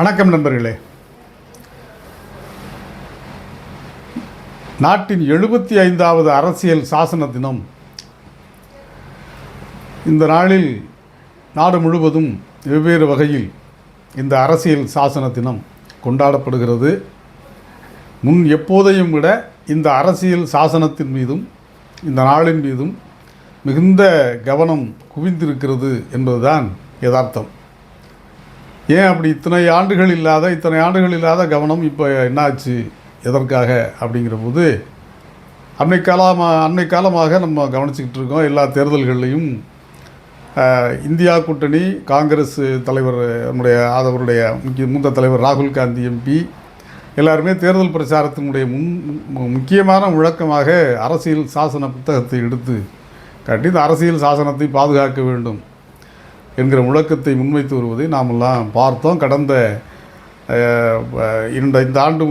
வணக்கம் நண்பர்களே. நாட்டின் 75வது அரசியல் சாசன தினம் இந்த நாளில் நாடு முழுவதும் வெவ்வேறு வகையில் இந்த அரசியல் சாசன தினம் கொண்டாடப்படுகிறது. முன் எப்போதையும் விட இந்த அரசியல் சாசனத்தின் மீதும் இந்த நாளின் மீதும் மிகுந்த கவனம் குவிந்திருக்கிறது என்பதுதான் யதார்த்தம். ஏன் அப்படி இத்தனை ஆண்டுகள் இல்லாத கவனம் இப்போ என்னாச்சு, எதற்காக அப்படிங்கிற போது அன்னை காலமாக நம்ம கவனிச்சுக்கிட்டு இருக்கோம். எல்லா தேர்தல்கள்லையும் இந்தியா கூட்டணி காங்கிரஸ் தலைவர் அவருடைய மூத்த தலைவர் ராகுல் காந்தி எம்பி எல்லாருமே தேர்தல் பிரச்சாரத்தினுடைய முக்கியமான முழக்கமாக அரசியல் சாசன புத்தகத்தை எடுத்து காட்டி இந்த அரசியல் சாசனத்தை பாதுகாக்க வேண்டும் என்கிற முழக்கத்தை முன்வைத்து வருவதை நாமெல்லாம் பார்த்தோம். கடந்த இந்த ஆண்டு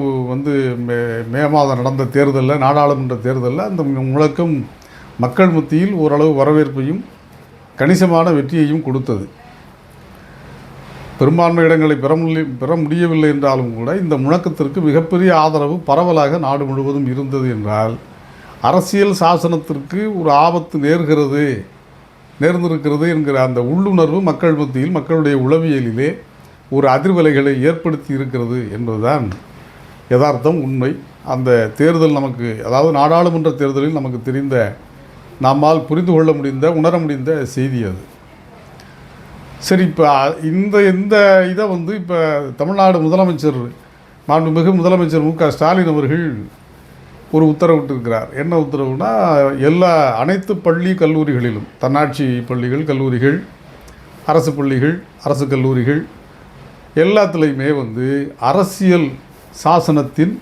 மே மாதம் நடந்த தேர்தலில், நாடாளுமன்ற தேர்தலில் அந்த முழக்கம் மக்கள் மத்தியில் ஓரளவு வரவேற்பையும் கணிசமான வெற்றியையும் கொடுத்தது. பெரும்பான்மை இடங்களை பெற முடியவில்லை என்றாலும் கூட இந்த முழக்கத்திற்கு மிகப்பெரிய ஆதரவு பரவலாக நாடு முழுவதும் இருந்தது என்றால் அரசியல் சாசனத்திற்கு ஒரு ஆபத்து நேர்ந்திருக்கிறது என்கிற அந்த உள்ளுணர்வு மக்கள் மத்தியில், மக்களுடைய உளவியலிலே ஒரு அதிர்வலைகளை ஏற்படுத்தி இருக்கிறது என்பதுதான் யதார்த்தம், உண்மை. அந்த தேர்தல் நமக்கு, அதாவது நாடாளுமன்ற தேர்தலில் நமக்கு தெரிந்த, நம்மால் புரிந்து கொள்ள முடிந்த, உணர முடிந்த செய்தி அது. சரி, இப்போ இந்த இதை இப்போ தமிழ்நாடு மாண்புமிகு முதலமைச்சர் மு.க. ஸ்டாலின் அவர்கள் ஒரு உத்தரவிட்டிருக்கிறார். என்ன உத்தரவுனா, அனைத்து பள்ளி கல்லூரிகளிலும், தன்னாட்சி பள்ளிகள், கல்லூரிகள், அரசு பள்ளிகள், அரசு கல்லூரிகள் எல்லாத்துலேயுமே அரசியல் சாசனத்தின்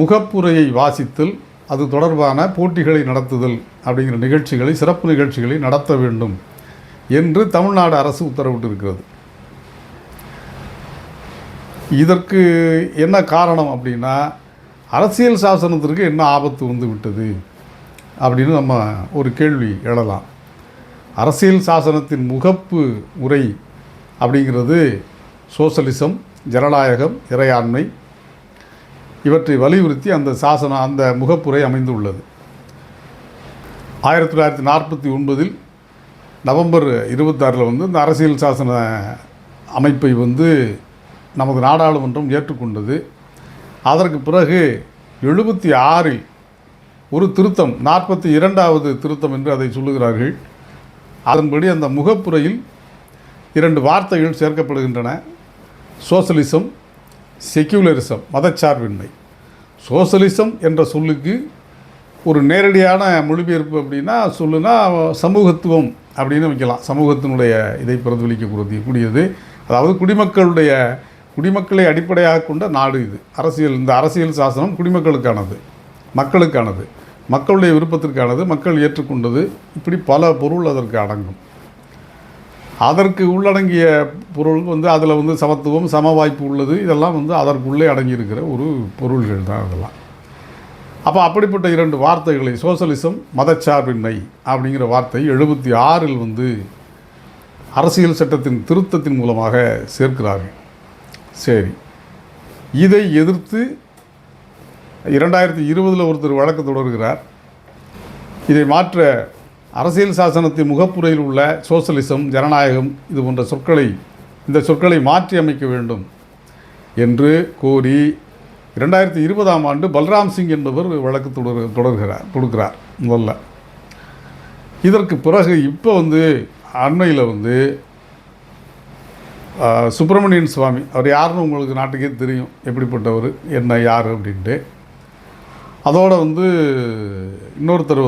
முகப்புரையை வாசித்தல், அது தொடர்பான போட்டிகளை நடத்துதல் அப்படிங்கிற நிகழ்ச்சிகளை, சிறப்பு நிகழ்ச்சிகளை நடத்த வேண்டும் என்று தமிழ்நாடு அரசு உத்தரவிட்டிருக்கிறது. இதற்கு என்ன காரணம் அப்படின்னா, அரசியல் சாசனத்திற்கு என்ன ஆபத்து விட்டது அப்படின்னு நம்ம ஒரு கேள்வி எழலாம். அரசியல் சாசனத்தின் முகப்பு உரை அப்படிங்கிறது சோசலிசம், ஜனநாயகம், இறையாண்மை இவற்றை வலியுறுத்தி அந்த முகப்புரை அமைந்துள்ளது. 1949 நவம்பர் 26 இந்த அரசியல் சாசன அமைப்பை நமது நாடாளுமன்றம் ஏற்றுக்கொண்டது. அதற்கு பிறகு 76 ஒரு திருத்தம், 42வது திருத்தம் என்று அதை சொல்லுகிறார்கள். அதன்படி அந்த முகப்புரையில் 2 வார்த்தைகள் சேர்க்கப்படுகின்றன: சோசலிசம், செக்யூலரிசம், மதச்சார்பின்மை. சோசலிசம் என்ற சொல்லுக்கு ஒரு நேரடியான மொழிபெயர்ப்பு அப்படின்னா சமூகத்துவம் அப்படின்னு வைக்கலாம். சமூகத்தினுடைய இதை பிரதிபலிக்கக்கூடியது, அதாவது குடிமக்களை அடிப்படையாக கொண்ட நாடு இது. இந்த அரசியல் சாசனம் குடிமக்களுக்கானது, மக்களுடைய விருப்பத்திற்கானது, மக்கள் ஏற்றுக்கொண்டது. இப்படி பல பொருள் அதற்கு அடங்கும். அதற்கு உள்ளடங்கிய பொருள் அதில் சமத்துவம், சம வாய்ப்பு உள்ளது. இதெல்லாம் அதற்குள்ளே அடங்கியிருக்கிற ஒரு பொருள்கள் தான் அதெல்லாம். அப்போ அப்படிப்பட்ட 2 வார்த்தைகளை, சோசலிசம், மதச்சார்பின்மை அப்படிங்கிற வார்த்தை 76 அரசியல் சட்டத்தின் திருத்தத்தின் மூலமாக சேர்க்கிறார்கள். சரி, இதை எதிர்த்து 2020 ஒருத்தர் வழக்கு தொடர்கிறார். இதை மாற்ற அரசியல் சாசனத்தின் முகப்புரையில் உள்ள சோசலிசம், ஜனநாயகம் இது போன்ற இந்த சொற்களை மாற்றி அமைக்க வேண்டும் என்று கோரி 2020ஆம் ஆண்டு பல்ராம் சிங் என்பவர் வழக்கு தொடுக்கிறார் முதல்ல. இதற்கு பிறகு இப்போ அண்மையில் சுப்பிரமணியன் சுவாமி, அவர் யாருன்னு உங்களுக்கு நாட்டுக்கே தெரியும், எப்படிப்பட்டவர், என்ன யார் அப்படின்ட்டு. அதோடு இன்னொருத்தர்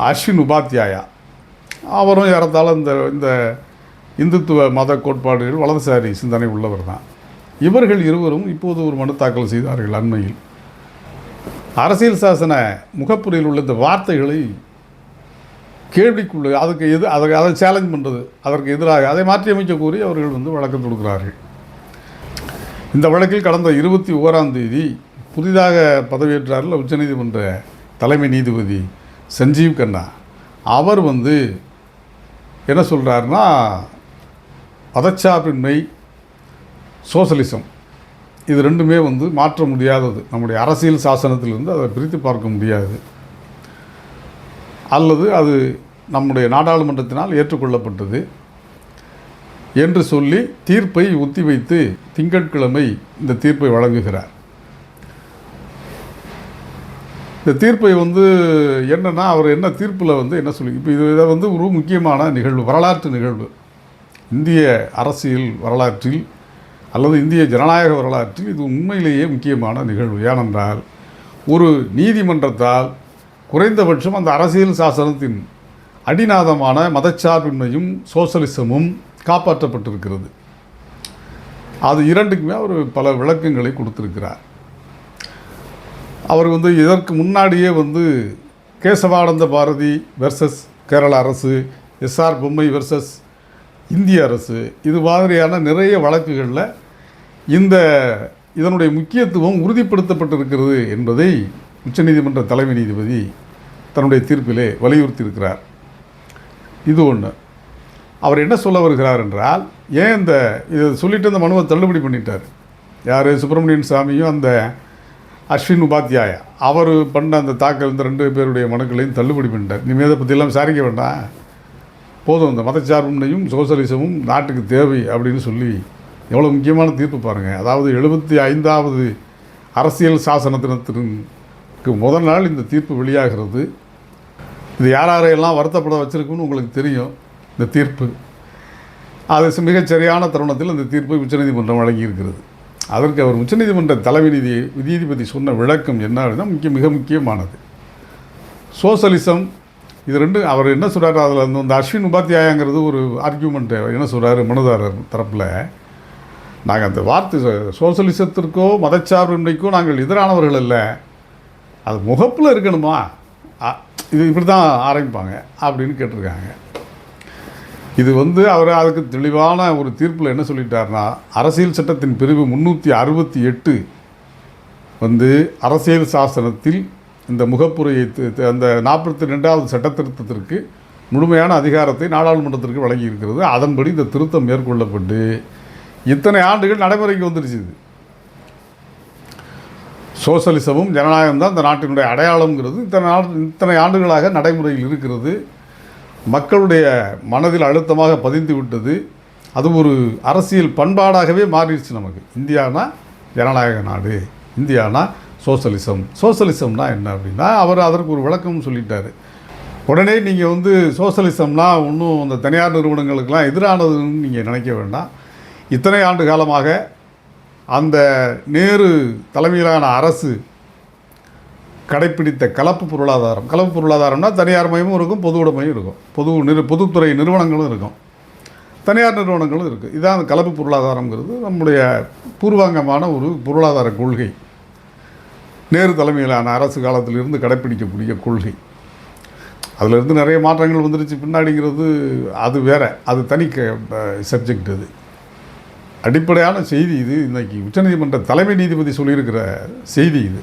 அஸ்வின் உபாத்யாயா, அவரும் ஏறத்தாழ இந்த இந்துத்துவ மத கோட்பாடுகள், வலதுசாரி சிந்தனை உள்ளவர் தான். இவர்கள் இருவரும் இப்போது ஒரு மனு தாக்கல் செய்தார்கள். அண்மையில் அரசியல் சாசன முகப்புரையில் உள்ள இந்த வார்த்தைகளை கேள்விக்குள்ள அதை சேலஞ்ச் பண்ணுறது, அதற்கு எதிராக அதை மாற்றி அமைக்க கோரி அவர்கள் வழக்கு தொடுக்கிறார்கள். இந்த வழக்கில் கடந்த 21ஆம் தேதி புதிதாக பதவியேற்றார்கள் உச்சநீதிமன்ற தலைமை நீதிபதி சஞ்சீவ் கண்ணா. அவர் என்ன சொல்கிறாருன்னா, மதச்சார்பின்மை, சோசலிசம், இது ரெண்டுமே மாற்ற முடியாதது. நம்முடைய அரசியல் சாசனத்திலிருந்து அதை பிரித்து பார்க்க முடியாது. அல்லது அது நம்முடைய நாடாளுமன்றத்தினால் ஏற்றுக்கொள்ளப்பட்டது என்று சொல்லி தீர்ப்பை ஒத்திவைத்து திங்கட்கிழமை இந்த தீர்ப்பை வழங்குகிறார். இந்த தீர்ப்பை என்னென்னா, அவர் என்ன தீர்ப்பில் என்ன சொல்லி, இப்போ இதை ஒரு முக்கியமான நிகழ்வு, வரலாற்று நிகழ்வு, இந்திய அரசியல் வரலாற்றில் அல்லது இந்திய ஜனநாயக வரலாற்றில் இது உண்மையிலேயே முக்கியமான நிகழ்வு. ஏனென்றால் ஒரு நீதிமன்றத்தால் குறைந்தபட்சம் அந்த அரசியல் சாசனத்தின் அடிநாதமான மதச்சார்பின்மையும் சோசலிசமும் காப்பாற்றப்பட்டிருக்கிறது. அது இரண்டுக்குமே அவர் பல விளக்கங்களை கொடுத்திருக்கிறார். அவர் இதற்கு முன்னாடியே கேசவானந்த பாரதி வெர்சஸ் கேரள அரசு, எஸ்ஆர் பொம்மை வெர்சஸ் இந்திய அரசு, இது மாதிரியான நிறைய வழக்குகளில் இதனுடைய முக்கியத்துவம் உறுதிப்படுத்தப்பட்டிருக்கிறது என்பதை உச்சநீதிமன்ற தலைமை நீதிபதி தன்னுடைய தீர்ப்பிலே வலியுறுத்தியிருக்கிறார். இது ஒன்று. அவர் என்ன சொல்ல வருகிறார் என்றால், ஏன் இதை சொல்லிவிட்டு அந்த மனுவை தள்ளுபடி பண்ணிட்டார். யார்? சுப்பிரமணியன் சாமியும் அந்த அஸ்வின் உபாத்யாயா அவர் பண்ண அந்த தாக்கல், இந்த 2 பேருடைய மனுக்களையும் தள்ளுபடி பண்ணிட்டார். இனிமேல் அதை பற்றியெல்லாம் விசாரிக்க வேண்டாம், போதும், இந்த மதச்சார்பின்மையும் சோசலிசமும் நாட்டுக்கு தேவை அப்படின்னு சொல்லி எவ்வளோ முக்கியமான தீர்ப்பு பாருங்கள். அதாவது 75வது அரசியல் சாசன தினத்திற்கு முதல் நாள் இந்த தீர்ப்பு வெளியாகிறது. இது யாரையெல்லாம் வருத்தப்பட வச்சுருக்குன்னு உங்களுக்கு தெரியும். இந்த தீர்ப்பு அது மிகச்சரியான தருணத்தில் இந்த தீர்ப்பை உச்சநீதிமன்றம் வழங்கியிருக்கிறது. அதற்கு அவர் உச்சநீதிமன்ற தலைமை நீதிபதி சொன்ன விளக்கம் என்ன அப்படின்னா மிக முக்கியமானது. சோசலிசம் இது ரெண்டு அவர் என்ன சொல்கிறார், அதில் அந்த அஸ்வின் உபாத்யாயாங்கிறது ஒரு ஆர்கியூமெண்ட்டு என்ன சொல்கிறார், மனுதாரர் தரப்பில், நாங்கள் அந்த வார்த்தை சோசலிசத்திற்கோ மதச்சார்பின்மைக்கோ நாங்கள் எதிரானவர்கள் இல்லை, அது முகப்பில் இருக்கணுமா, இது இப்படி தான் ஆரம்பிப்பாங்க அப்படின்னு கேட்டிருக்காங்க. இது அவர் அதுக்கு தெளிவான ஒரு தீர்ப்பில் என்ன சொல்லிட்டார்னா, அரசியல் சட்டத்தின் பிரிவு 368 அரசியல் சாசனத்தில் இந்த முகப்புரையை அந்த 42வது சட்டத்திருத்தத்திற்கு முழுமையான அதிகாரத்தை நாடாளுமன்றத்திற்கு வழங்கியிருக்கிறது. அதன்படி இந்த திருத்தம் மேற்கொள்ளப்பட்டு இத்தனை ஆண்டுகள் நடைமுறைக்கு வந்துருச்சு. சோசலிசமும் ஜனநாயகம் தான் இந்த நாட்டினுடைய அடையாளங்கிறது இத்தனை ஆண்டுகளாக நடைமுறையில் இருக்கிறது. மக்களுடைய மனதில் அழுத்தமாக பதிந்து விட்டது. அது ஒரு அரசியல் பண்பாடாகவே மாறிடுச்சு. நமக்கு இந்தியானா ஜனநாயக நாடு, இந்தியானா சோசலிசம்னா என்ன அப்படின்னா, அவர் அதற்கு ஒரு விளக்கம் சொல்லிட்டார். உடனே நீங்கள் சோசலிசம்னா ஒன்றும் அந்த தனியார் நிறுவனங்களுக்கெல்லாம் எதிரானதுன்னு நீங்கள் நினைக்க வேண்டாம். இத்தனை ஆண்டு காலமாக அந்த நேரு தலைமையிலான அரசு கடைப்பிடித்த கலப்பு பொருளாதாரம்னா தனியார் மயமும் இருக்கும், பொது உடைமையும் இருக்கும், பொதுத்துறை நிறுவனங்களும் இருக்கும், தனியார் நிறுவனங்களும் இருக்குது. இதான் அந்த கலப்பு பொருளாதாரங்கிறது நம்முடைய பூர்வாங்கமான ஒரு பொருளாதார கொள்கை. நேரு தலைமையிலான அரசு காலத்திலிருந்து கடைப்பிடிக்கக்கூடிய கொள்கை. அதிலிருந்து நிறைய மாற்றங்கள் வந்துருச்சு பின்னாடிங்கிறது அது வேறு, அது தனி சப்ஜெக்ட். அது அடிப்படையான செய்தி. இது இன்றைக்கி உச்சநீதிமன்ற தலைமை நீதிபதி சொல்லியிருக்கிற செய்தி. இது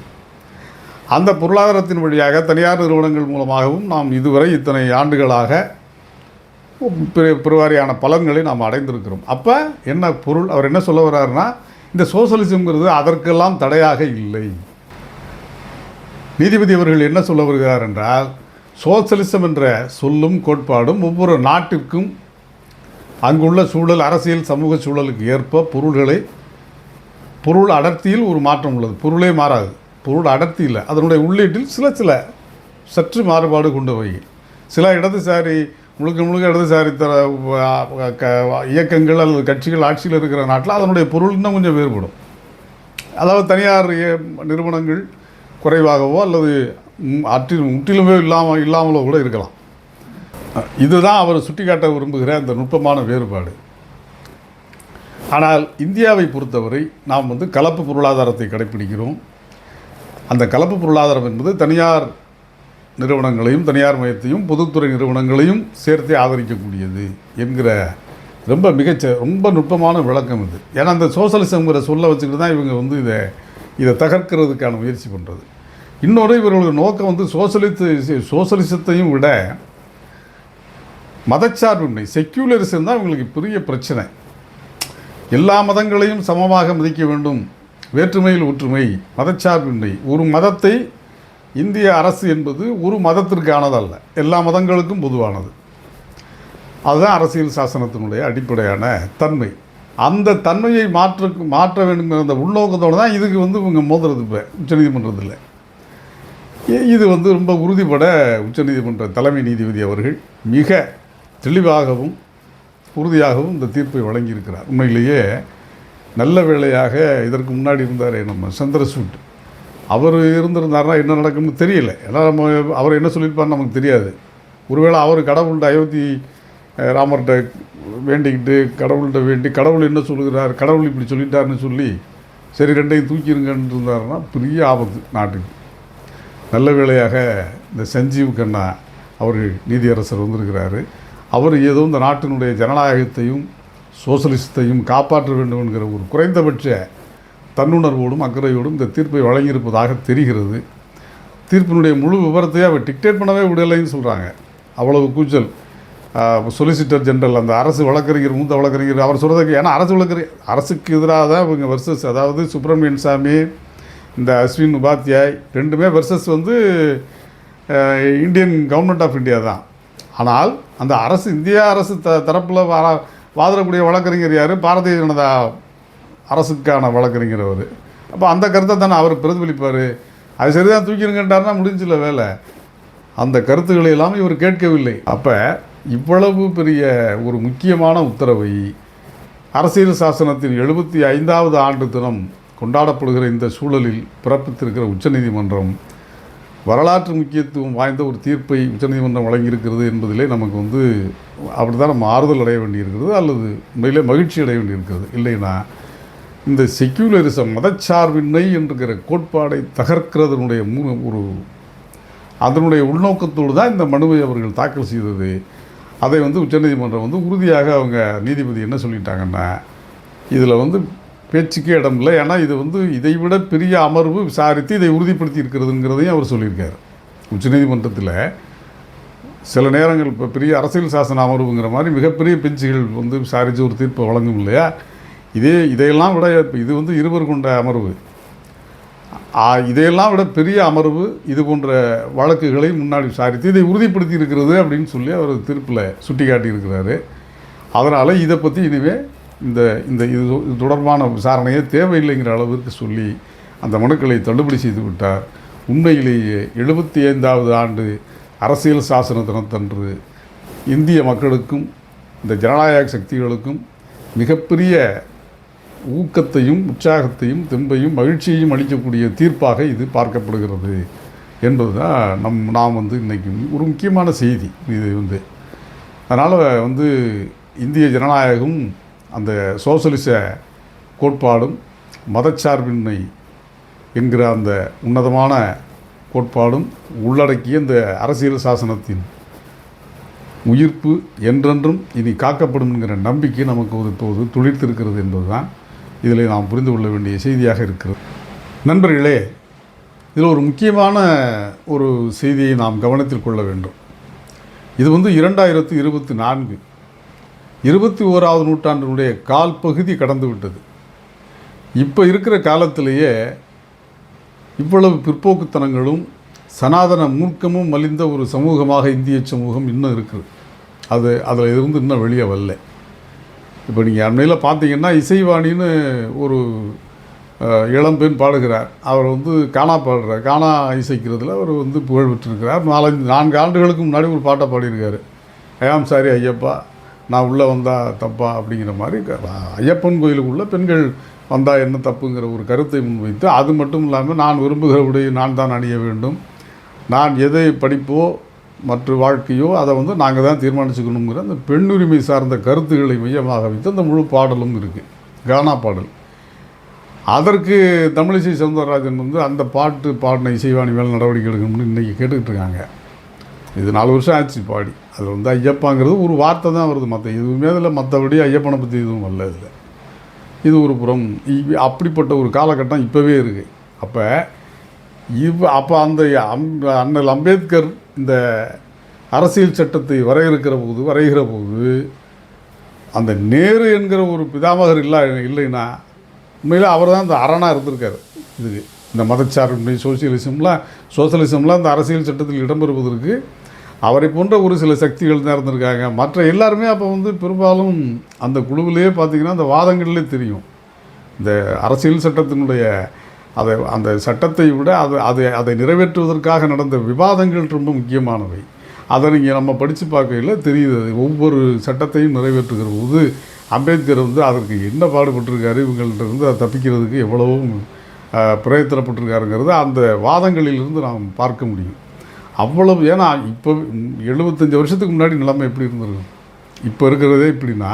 அந்த பொருளாதாரத்தின் வழியாக தனியார் நிறுவனங்கள் மூலமாகவும் நாம் இதுவரை இத்தனை ஆண்டுகளாக பெருவாரியான பலன்களை நாம் அடைந்திருக்கிறோம். அப்போ என்ன பொருள், அவர் என்ன சொல்ல வர்றாருன்னா, இந்த சோசலிசம்ங்கிறது அதற்கெல்லாம் தடையாக இல்லை. நீதிபதி அவர்கள் என்ன சொல்ல வருகிறார் என்றால், சோசலிசம் என்ற சொல்லும் கோட்பாடும் ஒவ்வொரு நாட்டிற்கும் அங்குள்ள சூழல், அரசியல் சமூக சூழலுக்கு ஏற்ப பொருள் அடர்த்தியில் ஒரு மாற்றம் உள்ளது. பொருளே மாறாது, பொருள் அடர்த்தி இல்லை, அதனுடைய உள்ளீட்டில் சில சற்று மாறுபாடு கொண்டவை. சில இடதுசாரி முழுக்க இடதுசாரி இயக்கங்கள் அல்லது கட்சிகள் ஆட்சியில் இருக்கிற நாட்டில் அதனுடைய பொருள் இன்னும் கொஞ்சம் வேறுபடும். அதாவது தனியார் நிறுவனங்கள் குறைவாகவோ அல்லது முற்றிலுமே இல்லாமலோ கூட இருக்கலாம். இதுதான் அவர் சுட்டிக்காட்ட விரும்புகிற அந்த நுட்பமான வேறுபாடு. ஆனால் இந்தியாவை பொறுத்தவரை நாம் கலப்பு பொருளாதாரத்தை கடைப்பிடிக்கிறோம். அந்த கலப்பு பொருளாதாரம் என்பது தனியார் நிறுவனங்களையும் தனியார் மையத்தையும் பொதுத்துறை நிறுவனங்களையும் சேர்த்து ஆதரிக்கக்கூடியது என்கிற ரொம்ப நுட்பமான விளக்கம் இது. ஏன்னா அந்த சோசலிசம்ங்கிற சொல்ல வச்சுக்கிட்டு தான் இவங்க இதை தகர்க்கிறதுக்கான முயற்சி பண்ணுறது. இன்னொரு இவர்களுடைய நோக்கம் சோசலிசத்தையும் விட மதச்சார்பின்மை, செக்யூலரிசம் தான் இவங்களுக்கு பெரிய பிரச்சனை. எல்லா மதங்களையும் சமமாக மதிக்க வேண்டும், வேற்றுமையில் ஒற்றுமை, மதச்சார்பின்மை. ஒரு மதத்தை இந்திய அரசு என்பது ஒரு மதத்திற்கானதல்ல, எல்லா மதங்களுக்கும் பொதுவானது. அதுதான் அரசியல் சாசனத்தினுடைய அடிப்படையான தன்மை. அந்த தன்மையை மாற்ற வேண்டுங்கிற அந்த உள்நோக்கத்தோடு தான் இதுக்கு இவங்க மோதுறது. இப்போ உச்சநீதிமன்றத்தில் இது ரொம்ப உறுதிப்பட உச்சநீதிமன்ற தலைமை நீதிபதி அவர்கள் மிக தெளிவாகவும் உறுதியாகவும் இந்த தீர்ப்பை வழங்கியிருக்கிறார். உண்மையிலேயே நல்ல வேளையாக இதற்கு முன்னாடி இருந்தார் நம்ம சந்திரசூட், அவர் இருந்திருந்தாருன்னா என்ன நடக்கும்னு தெரியல. ஏன்னா அவர் என்ன சொல்லியிருப்பார்னு நமக்கு தெரியாது. ஒருவேளை அவர் கடவுள்கிட்ட அயோத்தி ராமர்கிட்ட வேண்டிக்கிட்டு கடவுள்கிட்ட வேண்டி கடவுள் என்ன சொல்லுகிறார், கடவுள் இப்படி சொல்லிட்டாருன்னு சொல்லி சரி ரெண்டையும் தூக்கிடுங்கன்னு இருந்தாருன்னா பெரிய ஆபத்து நாட்டுக்கு. நல்ல வேளையாக இந்த சஞ்சீவ் கண்ணா அவர்கள் நீதியரசர் வந்திருக்கிறாரு. அவர் ஏதோ இந்த நாட்டினுடைய ஜனநாயகத்தையும் சோசலிசத்தையும் காப்பாற்ற வேண்டும் என்கிற ஒரு குறைந்தபட்ச தன்னுணர்வோடும் அக்கறையோடும் இந்த தீர்ப்பை வழங்கியிருப்பதாக தெரிகிறது. தீர்ப்பினுடைய முழு விவரத்தையே அவர் டிக்டேட் பண்ணவே விடலைன்னு சொல்கிறாங்க. அவ்வளவு கூச்சல். சொலிசிட்டர் ஜெனரல், அந்த அரசு வழக்கறிஞர், மூத்த வழக்கறிஞர், அவர் சொல்கிறதுக்கு, ஏன்னா அரசுக்கு எதிராக தான் இவங்க வெர்சஸ், அதாவது சுப்பிரமணியன் சாமி, இந்த அஸ்வின் உபாத்யாய் ரெண்டுமே versus Indian government of India தான். ஆனால் அந்த அரசு, இந்திய அரசு தரப்பில் வாதிடக்கூடிய வழக்கறிஞர் யார்? பாரதிய ஜனதா அரசுக்கான வழக்கறிஞர் அவர். அப்போ அந்த கருத்தை தானே அவர் பிரதிபலிப்பார். அது சரிதான் தூக்கிடுங்கன்றாருன்னா முடிஞ்சில்ல வேலை. அந்த கருத்துக்களை எல்லாம் இவர் கேட்கவில்லை. அப்போ இவ்வளவு பெரிய ஒரு முக்கியமான உத்தரவை அரசியல் சாசனத்தின் 75வது ஆண்டு தினம் கொண்டாடப்படுகிற இந்த சூழலில் பிறப்பித்திருக்கிற உச்சநீதிமன்றம் வரலாற்று முக்கியத்துவம் வாய்ந்த ஒரு தீர்ப்பை உச்சநீதிமன்றம் வழங்கியிருக்கிறது என்பதிலே நமக்கு அப்படி தான் நம்ம ஆறுதல் அடைய வேண்டியிருக்கிறது, அல்லது உண்மையிலே மகிழ்ச்சி அடைய வேண்டியிருக்கிறது. இல்லைன்னா இந்த செக்யூலரிசம், மதச்சார்பின்மை என்கிற கோட்பாடை தகர்க்கிறதனுடைய அதனுடைய உள்நோக்கத்தோடு தான் இந்த மனுவை அவர்கள் தாக்கல் செய்தது. அதை உச்சநீதிமன்றம் உறுதியாக அவங்க நீதிபதி என்ன சொல்லிட்டாங்கன்னா, இதில் பேச்சுக்கே இடம் இல்லை. ஏன்னா இது இதைவிட பெரிய அமர்வு விசாரித்து இதை உறுதிப்படுத்தி இருக்கிறதுங்கிறதையும் அவர் சொல்லியிருக்கார். உச்சநீதிமன்றத்தில் சில நேரங்கள் இப்போ பெரிய அரசியல் சாசன அமர்வுங்கிற மாதிரி மிகப்பெரிய பெஞ்சுகள் விசாரித்து ஒரு தீர்ப்பை வழங்கும் இல்லையா, இதையெல்லாம் விட இது இருவர் கொண்ட அமர்வு. இதையெல்லாம் விட பெரிய அமர்வு இது போன்ற வழக்குகளை முன்னாடி விசாரித்து இதை உறுதிப்படுத்தி இருக்கிறது அப்படின்னு சொல்லி அவர் தீர்ப்பில் சுட்டி காட்டியிருக்கிறாரு. அதனால் இதை பற்றி இனிமேல் இது தொடர்பான விசாரணையே தேவையில்லைங்கிற அளவிற்கு சொல்லி அந்த மனுக்களை தள்ளுபடி செய்து விட்டார். உண்மையிலேயே 75வது ஆண்டு அரசியல் சாசன தினத்தன்று இந்திய மக்களுக்கும் இந்த ஜனநாயக சக்திகளுக்கும் மிகப்பெரிய ஊக்கத்தையும் உற்சாகத்தையும் தெம்பையும் மகிழ்ச்சியையும் அளிக்கக்கூடிய தீர்ப்பாக இது பார்க்கப்படுகிறது என்பது தான் நாம் இன்றைக்கி ஒரு முக்கியமான செய்தி. இது அதனால் இந்திய ஜனநாயகம், அந்த சோசலிச கோட்பாடும் மதச்சார்பின்மை என்கிற அந்த உன்னதமான கோட்பாடும் உள்ளடக்கிய இந்த அரசியல் சாசனத்தின் உயிர்ப்பு என்றென்றும் இனி காக்கப்படும் என்கிற நம்பிக்கை நமக்கு இப்போது துளிர்த்திருக்கிறது என்பதுதான் இதில் நாம் புரிந்து கொள்ள வேண்டிய செய்தியாக இருக்கிறது. நண்பர்களே, இதில் ஒரு முக்கியமான ஒரு செய்தியை நாம் கவனத்தில் கொள்ள வேண்டும். இது 2024 21வது நூற்றாண்டினுடைய கால் பகுதி கடந்து விட்டது. இப்போ இருக்கிற காலத்திலேயே இவ்வளவு பிற்போக்குத்தனங்களும் சனாதன மூர்க்கமும் மலிந்த ஒரு சமூகமாக இந்திய சமூகம் இன்னும் இருக்குது. அதில் இருந்து இன்னும் வெளியே வரல. இப்போ நீங்கள் அண்மையில் பார்த்தீங்கன்னா இசைவாணின்னு ஒரு இளம்பெண் பாடுகிறார். அவர் கானா பாடுறார். கானா இசைக்கிறதுல அவர் புகழ் பெற்றிருக்கிறார். 4 ஆண்டுகளுக்கு முன்னாடி ஒரு பாட்டை பாடியிருக்காரு. ஐயாம் சாரி ஐயப்பா, நான் உள்ளே வந்தால் தப்பா அப்படிங்கிற மாதிரி ஐயப்பன் கோயிலுக்குள்ளே பெண்கள் வந்தால் என்ன தப்புங்கிற ஒரு கருத்தை முன்வைத்து, அது மட்டும் இல்லாமல் நான் விரும்புகிற உடையை நான் தான் அணிய வேண்டும், நான் எதை படிப்போ மற்ற வாழ்க்கையோ அதை நாங்கள் தான் தீர்மானிச்சுக்கணுங்கிற அந்த பெண்ணுரிமை சார்ந்த கருத்துக்களை மையமாக வைத்து அந்த முழு பாடலும் இருக்குது, கானா பாடல். அதற்கு தமிழிசை சவுந்தரராஜன் அந்த பாட்டு பாடின இசைவாணி மேலே நடவடிக்கை எடுக்கணும்னு இன்றைக்கி கேட்டுக்கிட்டு இருக்காங்க. இது 4 வருஷம் ஆச்சு பாடி. அதில் ஐயப்பாங்கிறது ஒரு வார்த்தை தான் வருது, மற்ற எதுவுமே அதில் மற்றபடி ஐயப்பனை பற்றி எதுவும் வரல. இதில் இது ஒரு புறம். அப்படிப்பட்ட ஒரு காலகட்டம் இப்போவே இருக்குது. அப்போ அந்த அண்ணல் அம்பேத்கர் இந்த அரசியல் சட்டத்தை வரைகிற போது அந்த நேரு என்கிற ஒரு பிதாமகர் இல்லைன்னா உண்மையில் அவர் தான் இந்த அரணாக இருந்திருக்காரு. இதுக்கு இந்த மதச்சார்பின்மை சோசியலிசம்லாம் இந்த அரசியல் சட்டத்தில் இடம்பெறுவதற்கு அவரை போன்ற ஒரு சில சக்திகள் தான் இருந்திருக்காங்க. மற்ற எல்லாருமே அப்போ பெரும்பாலும் அந்த குழுவிலேயே பார்த்திங்கன்னா அந்த வாதங்கள்லே தெரியும். இந்த அரசியல் சட்டத்தினுடைய அந்த சட்டத்தை விட அதை நிறைவேற்றுவதற்காக நடந்த விவாதங்கள் ரொம்ப முக்கியமானவை. அதை நீங்கள் நம்ம படித்து பார்க்கையில் தெரியுது. ஒவ்வொரு சட்டத்தையும் நிறைவேற்றுகிற போது அம்பேத்கர் அதற்கு என்ன பாடுபட்டிருக்காரு, இவங்கள்ட்ட அதை தப்பிக்கிறதுக்கு எவ்வளவும் பிரயத்தனப்பட்டிருக்காருங்கிறது அந்த வாதங்களிலிருந்து நாம் பார்க்க முடியும். அவ்வளவு. ஏன்னா இப்போ 75 வருஷத்துக்கு முன்னாடி நிலைமை எப்படி இருந்திருக்கும், இப்போ இருக்கிறதே இப்படின்னா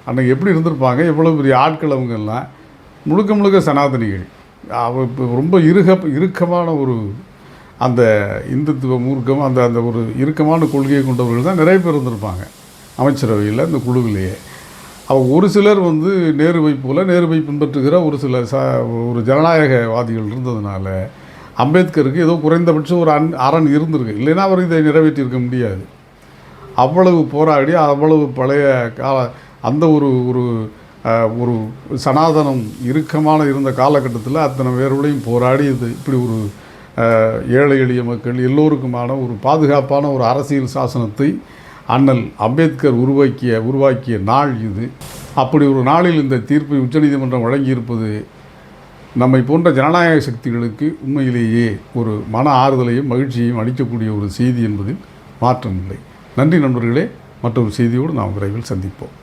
அன்றைக்கி எப்படி இருந்திருப்பாங்க, எவ்வளோ பெரிய ஆட்கள் அவங்கெல்லாம் முழுக்க சனாதனிகள். இப்போ ரொம்ப இறுக்கமான ஒரு அந்த இந்துத்துவ மூர்க்கம் அந்த ஒரு இறுக்கமான கொள்கையை கொண்டவர்கள் தான் நிறைய பேர் இருந்திருப்பாங்க அமைச்சரவையில், இந்த குழுவிலேயே. ஒரு சிலர் நேருவை பின்பற்றுகிற ஒரு ஜனநாயகவாதிகள் இருந்ததுனால அம்பேத்கருக்கு ஏதோ குறைந்தபட்சம் ஒரு அரண் இருந்திருக்கு. இல்லைன்னா அவர் இதை நிறைவேற்றியிருக்க முடியாது. அவ்வளவு போராடி அவ்வளவு பழைய அந்த ஒரு சனாதனம் இறுக்கமான இருந்த காலகட்டத்தில் அத்தனை பேரோடையும் போராடி இப்படி ஒரு ஏழை எளிய மக்கள் எல்லோருக்குமான ஒரு பாதுகாப்பான ஒரு அரசியல் சாசனத்தை அண்ணல் அம்பேத்கர் உருவாக்கிய நாள் இது. அப்படி ஒரு நாளில் இந்த தீர்ப்பை உச்சநீதிமன்றம் வழங்கியிருப்பது நம்மை போன்ற ஜனநாயக சக்திகளுக்கு உண்மையிலேயே ஒரு மன ஆறுதலையும் மகிழ்ச்சியையும் அளிக்கக்கூடிய ஒரு செய்தி என்பதில் மாற்றமில்லை. நன்றி நண்பர்களே. மற்றொரு செய்தியோடு நாம் விரைவில் சந்திப்போம்.